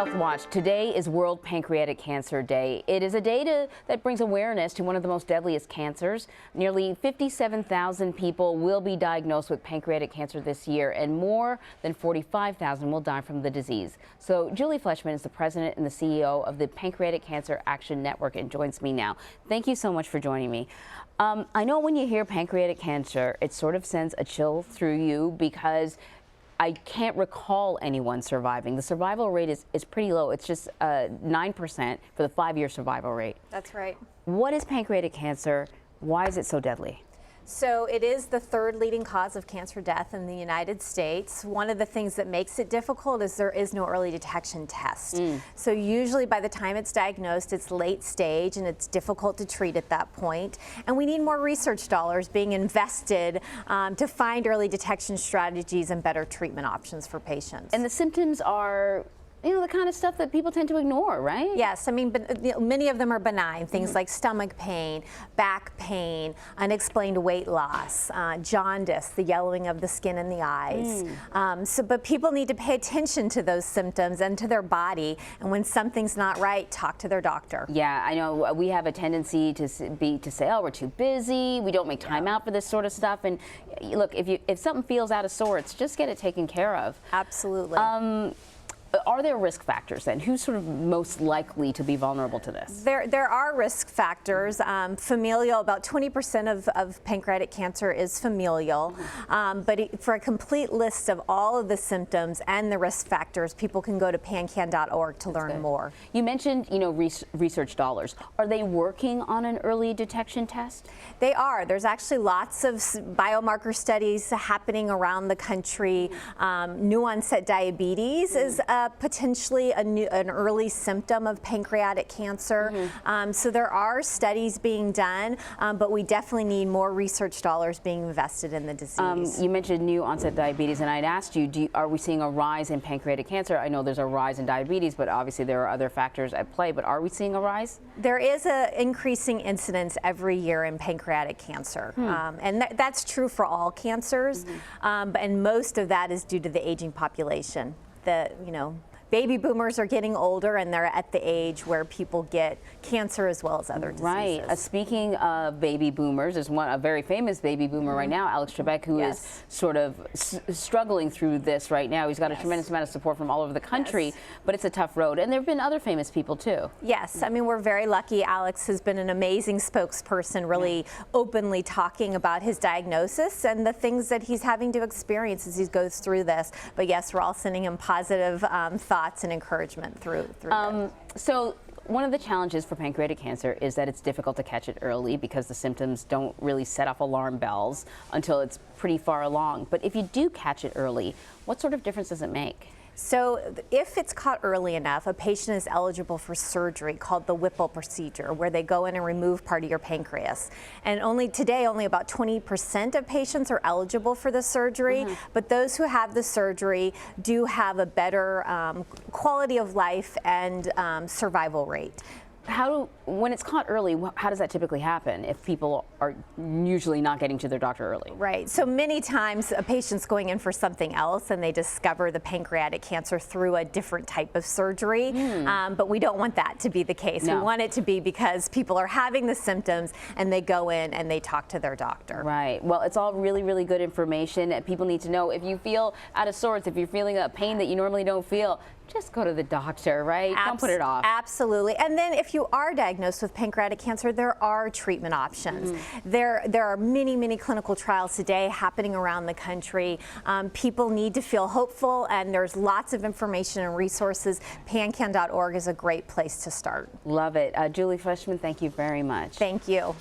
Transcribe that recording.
Health Watch. Today is World Pancreatic Cancer Day. It is a day that brings awareness to one of the most deadliest cancers. Nearly 57,000 people will be diagnosed with pancreatic cancer this year, and more than 45,000 will die from the disease. So Julie Fleshman is the president and the CEO of the Pancreatic Cancer Action Network and joins me now. Thank you so much for joining me. I know when you hear pancreatic cancer, it sort of sends a chill through you because I can't recall anyone surviving. The survival rate is pretty low. It's just 9% for the 5-year survival rate. That's right. What is pancreatic cancer? Why is it so deadly? So it is the third leading cause of cancer death in the United States. One of the things that makes it difficult is there is no early detection test. So usually by the time it's diagnosed, it's late stage and it's difficult to treat at that point. And we need more research dollars being invested to find early detection strategies and better treatment options for patients. And the symptoms are, you know, the kind of stuff that people tend to ignore, right? Yes, I mean, but many of them are benign, things like stomach pain, back pain, unexplained weight loss, jaundice, the yellowing of the skin in the eyes. But people need to pay attention to those symptoms and to their body, and when something's not right, talk to their doctor. Yeah, I know we have a tendency to say, oh, we're too busy, we don't make time out for this sort of stuff. And look, if something feels out of sorts, just get it taken care of. Absolutely. Are there risk factors then? Who's sort of most likely to be vulnerable to this? There are risk factors. Familial, about 20% of pancreatic cancer is familial. For a complete list of all of the symptoms and the risk factors, people can go to pancan.org to learn more. You mentioned, you know, research dollars. Are they working on an early detection test? They are. There's actually lots of biomarker studies happening around the country. New onset diabetes is potentially an early symptom of pancreatic cancer. So there are studies being done, but we definitely need more research dollars being invested in the disease. You mentioned new onset diabetes, and I'd asked you, are we seeing a rise in pancreatic cancer? I know there's a rise in diabetes, but obviously there are other factors at play, but are we seeing a rise? There is an increasing incidence every year in pancreatic cancer, and that's true for all cancers, and most of that is due to the aging population. Baby boomers are getting older, and they're at the age where people get cancer as well as other diseases. Right. Speaking of baby boomers, there's a very famous baby boomer right now, Alex Trebek, who is sort of struggling through this right now. He's got a tremendous amount of support from all over the country, but it's a tough road. And there have been other famous people too. Yes. I mean, we're very lucky. Alex has been an amazing spokesperson, really openly talking about his diagnosis and the things that he's having to experience as he goes through this. But yes, we're all sending him positive thoughts and encouragement through So one of the challenges for pancreatic cancer is that it's difficult to catch it early because the symptoms don't really set off alarm bells until it's pretty far along. But if you do catch it early, what sort of difference does it make? So if it's caught early enough, a patient is eligible for surgery called the Whipple procedure, where they go in and remove part of your pancreas. And today, only about 20% of patients are eligible for the surgery, but those who have the surgery do have a better quality of life and survival rate. When it's caught early, how does that typically happen if people are usually not getting to their doctor early? Right. So many times a patient's going in for something else and they discover the pancreatic cancer through a different type of surgery. But we don't want that to be the case. No. We want it to be because people are having the symptoms and they go in and they talk to their doctor. Right. Well, it's all really, really good information that people need to know. If you feel out of sorts, if you're feeling a pain that you normally don't feel, just go to the doctor, right? Don't put it off. Absolutely. And then if you are diagnosed with pancreatic cancer, there are treatment options. There are many, many clinical trials today happening around the country. People need to feel hopeful, and there's lots of information and resources. Pancan.org is a great place to start. Love it. Julie Fleshman, thank you very much. Thank you.